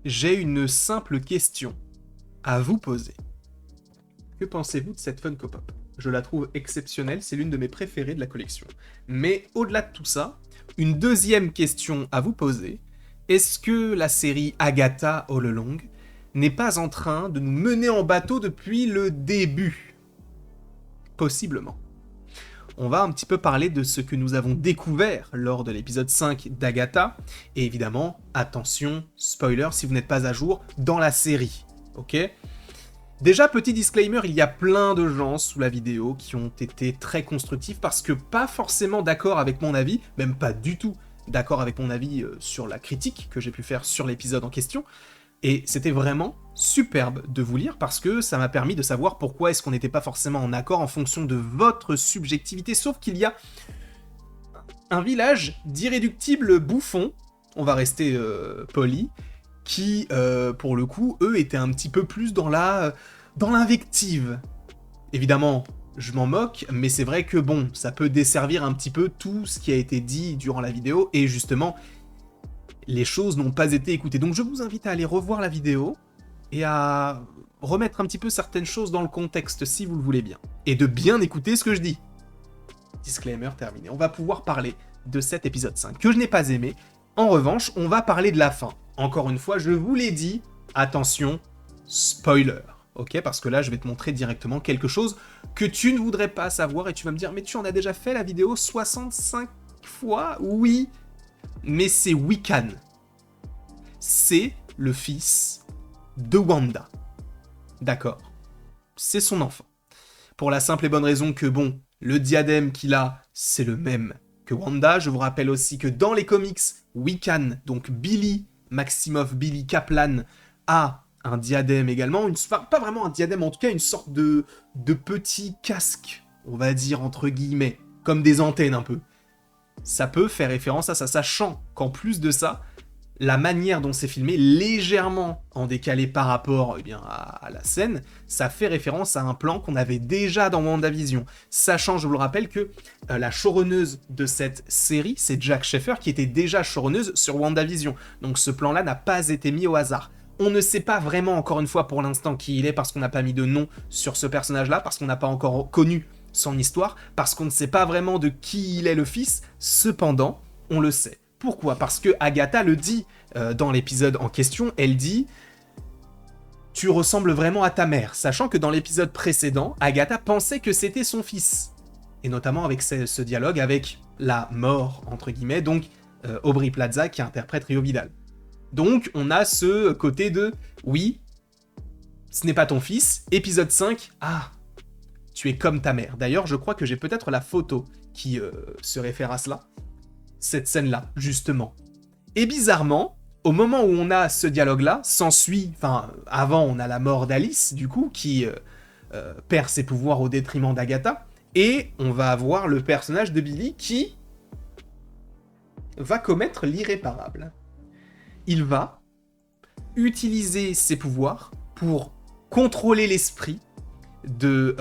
J'ai une simple question à vous poser. Que pensez-vous de cette Funko Pop? Je la trouve exceptionnelle, c'est l'une de mes préférées de la collection. Mais au-delà de tout ça, une deuxième question à vous poser. Est-ce que la série Agatha All Along n'est pas en train de nous mener en bateau depuis le début? Possiblement. On va un petit peu parler de ce que nous avons découvert lors de l'épisode 5 d'Agatha. Et évidemment, attention, spoiler si vous n'êtes pas à jour, dans la série. Ok ? Déjà, petit disclaimer, il y a plein de gens sous la vidéo qui ont été très constructifs parce que pas forcément d'accord avec mon avis, même pas du tout d'accord avec mon avis sur la critique que j'ai pu faire sur l'épisode en question. Et c'était vraiment superbe de vous lire parce que ça m'a permis de savoir pourquoi est-ce qu'on n'était pas forcément en accord en fonction de votre subjectivité, sauf qu'il y a un village d'irréductibles bouffons, on va rester poli, qui, pour le coup, eux, étaient un petit peu plus dans l'invective. Évidemment, je m'en moque, mais c'est vrai que, bon, ça peut desservir un petit peu tout ce qui a été dit durant la vidéo, et justement, les choses n'ont pas été écoutées. Donc je vous invite à aller revoir la vidéo, et à remettre un petit peu certaines choses dans le contexte, si vous le voulez bien. Et de bien écouter ce que je dis. Disclaimer terminé. On va pouvoir parler de cet épisode 5, que je n'ai pas aimé. En revanche, on va parler de la fin. Encore une fois, je vous l'ai dit, attention, spoiler. Ok, parce que là, je vais te montrer directement quelque chose que tu ne voudrais pas savoir et tu vas me dire, mais tu en as déjà fait la vidéo 65 fois? Oui, mais c'est Wiccan. C'est le fils de Wanda. D'accord, c'est son enfant. Pour la simple et bonne raison que, bon, le diadème qu'il a, c'est le même que Wanda. Je vous rappelle aussi que dans les comics, Wiccan, donc Billy Maximoff, Billy Kaplan, a un diadème également, enfin, pas vraiment un diadème, en tout cas une sorte de petit casque, on va dire entre guillemets, comme des antennes un peu. Ça peut faire référence à ça, sachant qu'en plus de ça, la manière dont c'est filmé, légèrement en décalé par rapport à la scène, ça fait référence à un plan qu'on avait déjà dans WandaVision. Sachant, je vous le rappelle, que la showrunneuse de cette série, c'est Jack Sheffer, qui était déjà showrunneuse sur WandaVision. Donc ce plan-là n'a pas été mis au hasard. On ne sait pas vraiment, encore une fois, pour l'instant, qui il est, parce qu'on n'a pas mis de nom sur ce personnage-là, parce qu'on n'a pas encore connu son histoire, parce qu'on ne sait pas vraiment de qui il est le fils. Cependant, on le sait. Pourquoi ? Parce que Agatha le dit dans l'épisode en question, elle dit « Tu ressembles vraiment à ta mère », sachant que dans l'épisode précédent, Agatha pensait que c'était son fils. Et notamment avec ce dialogue avec la mort, entre guillemets, donc Aubrey Plaza qui interprète Rio Vidal. Donc on a ce côté de « Oui, ce n'est pas ton fils », épisode 5, « Ah, tu es comme ta mère ». D'ailleurs, je crois que j'ai peut-être la photo qui se réfère à cela. Cette scène-là, justement. Et bizarrement, au moment où on a ce dialogue-là, s'ensuit, enfin, avant on a la mort d'Alice, du coup, qui perd ses pouvoirs au détriment d'Agatha, et on va avoir le personnage de Billy qui va commettre l'irréparable. Il va utiliser ses pouvoirs pour contrôler l'esprit de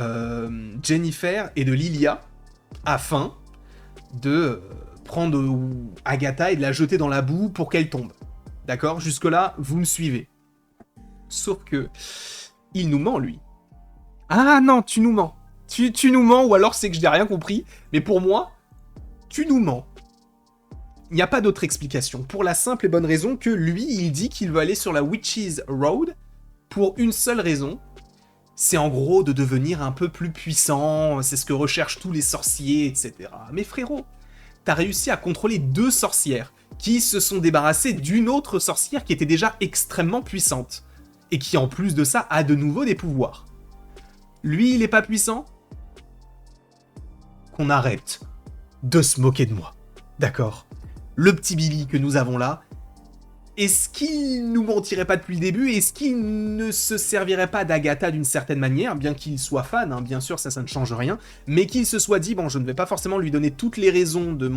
Jennifer et de Lilia, afin de prendre Agatha et de la jeter dans la boue pour qu'elle tombe. D'accord ? Jusque-là, vous me suivez. Sauf que, il nous ment, lui. Ah non, tu nous mens. Tu nous mens, ou alors c'est que je n'ai rien compris. Mais pour moi, tu nous mens. Il n'y a pas d'autre explication. Pour la simple et bonne raison que lui, il dit qu'il veut aller sur la Witch's Road pour une seule raison. C'est en gros de devenir un peu plus puissant, c'est ce que recherchent tous les sorciers, etc. Mais frérot, t'as réussi à contrôler 2 sorcières qui se sont débarrassées d'une autre sorcière qui était déjà extrêmement puissante. Et qui en plus de ça a de nouveau des pouvoirs. Lui, il est pas puissant ? Qu'on arrête de se moquer de moi. D'accord ? Le petit Billy que nous avons là, est-ce qu'il nous mentirait pas depuis le début ? Est-ce qu'il ne se servirait pas d'Agatha d'une certaine manière, bien qu'il soit fan, hein, bien sûr, ça ne change rien, mais qu'il se soit dit, bon, je ne vais pas forcément lui donner toutes les raisons de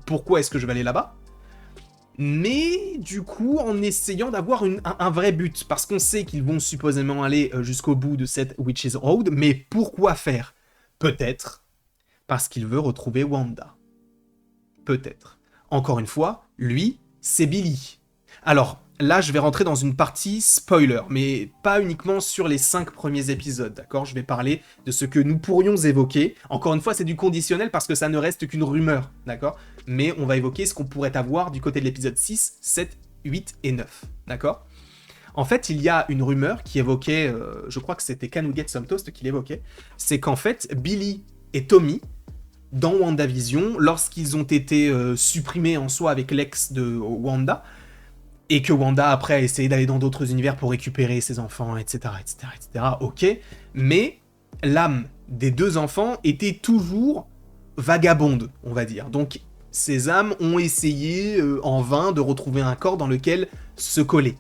pourquoi est-ce que je vais aller là-bas, mais du coup, en essayant d'avoir un vrai but, parce qu'on sait qu'ils vont supposément aller jusqu'au bout de cette Witch's Road, mais pourquoi faire ? Peut-être parce qu'il veut retrouver Wanda. Peut-être. Encore une fois, lui, c'est Billy. Alors, là, je vais rentrer dans une partie spoiler, mais pas uniquement sur les 5 premiers épisodes, d'accord? Je vais parler de ce que nous pourrions évoquer. Encore une fois, c'est du conditionnel parce que ça ne reste qu'une rumeur, d'accord? Mais on va évoquer ce qu'on pourrait avoir du côté de l'épisode 6, 7, 8 et 9, d'accord? En fait, il y a une rumeur qui évoquait, je crois que c'était Can We Get Some Toast qui l'évoquait, c'est qu'en fait, Billy et Tommy, dans WandaVision, lorsqu'ils ont été supprimés en soi avec l'ex de Wanda, et que Wanda après a essayé d'aller dans d'autres univers pour récupérer ses enfants, etc., etc., etc., ok, mais l'âme des deux enfants était toujours vagabonde, on va dire. Donc, ces âmes ont essayé en vain de retrouver un corps dans lequel se coller.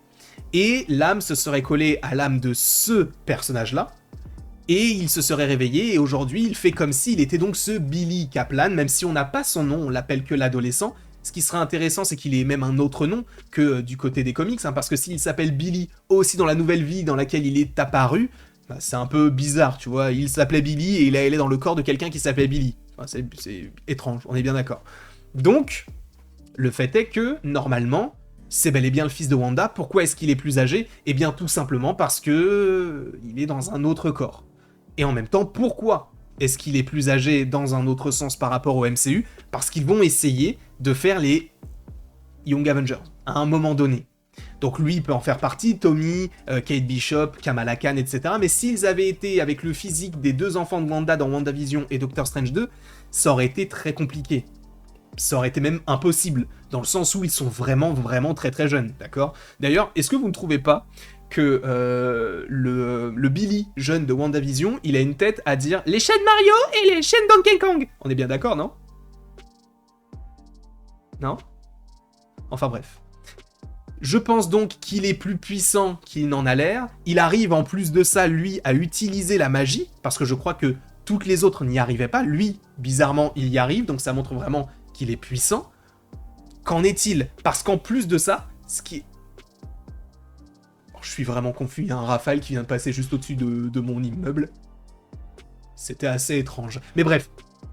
Et l'âme se serait collée à l'âme de ce personnage-là, et il se serait réveillé, et aujourd'hui, il fait comme s'il était donc ce Billy Kaplan, même si on n'a pas son nom, on l'appelle que l'adolescent. Ce qui serait intéressant, c'est qu'il ait même un autre nom que du côté des comics, hein, parce que s'il s'appelle Billy aussi dans la nouvelle vie dans laquelle il est apparu, bah, c'est un peu bizarre, tu vois. Il s'appelait Billy et il est allé dans le corps de quelqu'un qui s'appelait Billy. Enfin, c'est étrange, on est bien d'accord. Donc, le fait est que, normalement, c'est bel et bien le fils de Wanda. Pourquoi est-ce qu'il est plus âgé? Eh bien, tout simplement parce que il est dans un autre corps. Et en même temps, pourquoi est-ce qu'il est plus âgé dans un autre sens par rapport au MCU? Parce qu'ils vont essayer de faire les Young Avengers à un moment donné. Donc lui, il peut en faire partie, Tommy, Kate Bishop, Kamala Khan, etc. Mais s'ils avaient été avec le physique des deux enfants de Wanda dans WandaVision et Doctor Strange 2, ça aurait été très compliqué. Ça aurait été même impossible, dans le sens où ils sont vraiment, vraiment très très jeunes, d'accord? D'ailleurs, est-ce que vous ne trouvez pas que le Billy jeune de WandaVision, il a une tête à dire les chaînes Mario et les chaînes Donkey Kong? On est bien d'accord, non? Non? Enfin bref. Je pense donc qu'il est plus puissant qu'il n'en a l'air. Il arrive en plus de ça, lui, à utiliser la magie, parce que je crois que toutes les autres n'y arrivaient pas. Lui, bizarrement, il y arrive, donc ça montre vraiment qu'il est puissant. Qu'en est-il? Parce qu'en plus de ça, ce qui... Oh, je suis vraiment confus, il y a un rafale qui vient de passer juste au-dessus de mon immeuble. C'était assez étrange. Mais bref,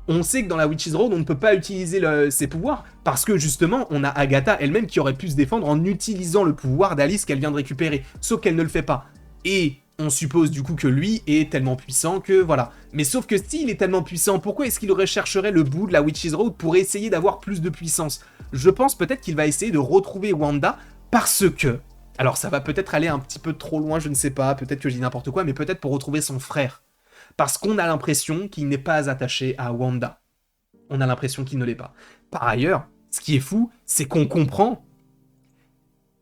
on sait que dans la Witch's Road, on ne peut pas utiliser ses pouvoirs, parce que justement, on a Agatha elle-même qui aurait pu se défendre en utilisant le pouvoir d'Alice qu'elle vient de récupérer, sauf qu'elle ne le fait pas. Et on suppose du coup que lui est tellement puissant que voilà. Mais sauf que s'il est tellement puissant, pourquoi est-ce qu'il rechercherait le bout de la Witch's Road pour essayer d'avoir plus de puissance? Je pense peut-être qu'il va essayer de retrouver Wanda, parce que... Alors ça va peut-être aller un petit peu trop loin, je ne sais pas, peut-être que je dis n'importe quoi, mais peut-être pour retrouver son frère. Parce qu'on a l'impression qu'il n'est pas attaché à Wanda. On a l'impression qu'il ne l'est pas. Par ailleurs, ce qui est fou, c'est qu'on comprend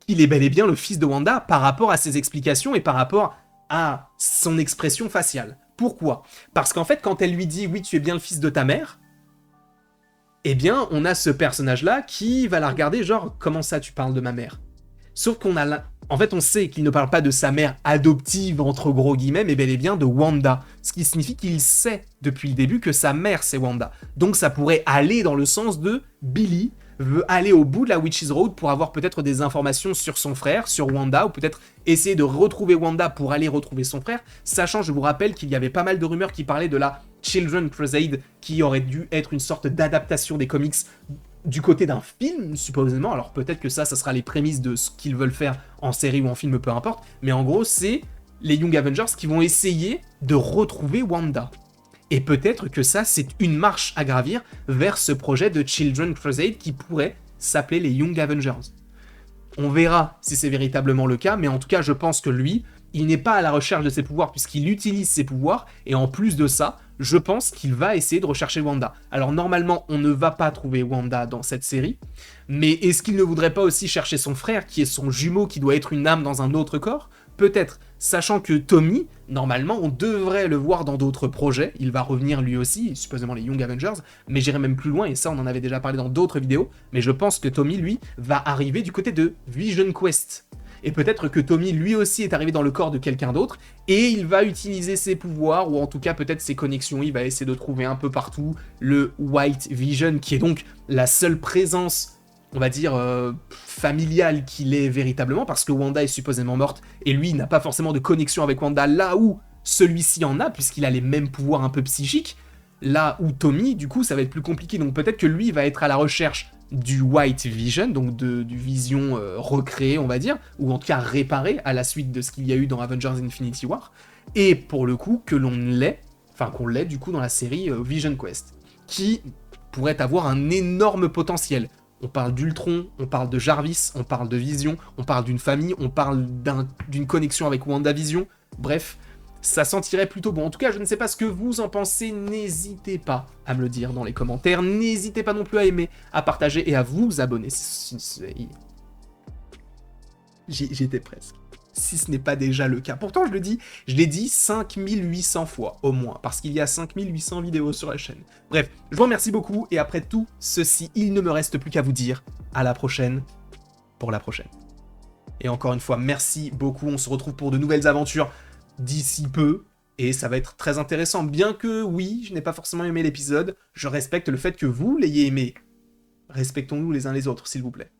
qu'il est bel et bien le fils de Wanda par rapport à ses explications et par rapport à son expression faciale. Pourquoi? Parce qu'en fait, quand elle lui dit « Oui, tu es bien le fils de ta mère », eh bien, on a ce personnage-là qui va la regarder genre « Comment ça, tu parles de ma mère ?» Sauf qu'on a... En fait, on sait qu'il ne parle pas de sa mère adoptive, entre gros guillemets, mais bel et bien de Wanda. Ce qui signifie qu'il sait, depuis le début, que sa mère, c'est Wanda. Donc ça pourrait aller dans le sens de Billy veut aller au bout de la Witch's Road pour avoir peut-être des informations sur son frère, sur Wanda, ou peut-être essayer de retrouver Wanda pour aller retrouver son frère, sachant, je vous rappelle, qu'il y avait pas mal de rumeurs qui parlaient de la Children Crusade, qui aurait dû être une sorte d'adaptation des comics du côté d'un film, supposément. Alors peut-être que ça sera les prémices de ce qu'ils veulent faire en série ou en film, peu importe. Mais en gros, c'est les Young Avengers qui vont essayer de retrouver Wanda. Et peut-être que ça, c'est une marche à gravir vers ce projet de Children Crusade qui pourrait s'appeler les Young Avengers. On verra si c'est véritablement le cas, mais en tout cas, je pense que lui, il n'est pas à la recherche de ses pouvoirs puisqu'il utilise ses pouvoirs, et en plus de ça, je pense qu'il va essayer de rechercher Wanda. Alors normalement, on ne va pas trouver Wanda dans cette série, mais est-ce qu'il ne voudrait pas aussi chercher son frère, qui est son jumeau, qui doit être une âme dans un autre corps? Peut-être, sachant que Tommy, normalement, on devrait le voir dans d'autres projets, il va revenir lui aussi, supposément les Young Avengers, mais j'irai même plus loin, et ça on en avait déjà parlé dans d'autres vidéos, mais je pense que Tommy, lui, va arriver du côté de Vision Quest. Et peut-être que Tommy, lui aussi, est arrivé dans le corps de quelqu'un d'autre, et il va utiliser ses pouvoirs, ou en tout cas peut-être ses connexions, il va essayer de trouver un peu partout le White Vision, qui est donc la seule présence, on va dire, familiale qu'il est véritablement, parce que Wanda est supposément morte, et lui, il n'a pas forcément de connexion avec Wanda, là où celui-ci en a, puisqu'il a les mêmes pouvoirs un peu psychiques, là où Tommy, du coup, ça va être plus compliqué, donc peut-être que lui va être à la recherche du White Vision, donc du Vision recréé, on va dire, ou en tout cas réparé à la suite de ce qu'il y a eu dans Avengers Infinity War, et pour le coup qu'on l'ait du coup dans la série Vision Quest, qui pourrait avoir un énorme potentiel. On parle d'Ultron, on parle de Jarvis, on parle de Vision, on parle d'une famille, on parle d'une connexion avec WandaVision, bref, ça sentirait plutôt bon. En tout cas, je ne sais pas ce que vous en pensez, n'hésitez pas à me le dire dans les commentaires, n'hésitez pas non plus à aimer, à partager et à vous abonner. J'étais presque. Si ce n'est pas déjà le cas. Pourtant, je l'ai dit 5800 fois au moins, parce qu'il y a 5800 vidéos sur la chaîne. Bref, je vous remercie beaucoup, et après tout ceci, il ne me reste plus qu'à vous dire à la prochaine, pour la prochaine. Et encore une fois, merci beaucoup, on se retrouve pour de nouvelles aventures d'ici peu, et ça va être très intéressant. Bien que, oui, je n'ai pas forcément aimé l'épisode, je respecte le fait que vous l'ayez aimé. Respectons-nous les uns les autres, s'il vous plaît.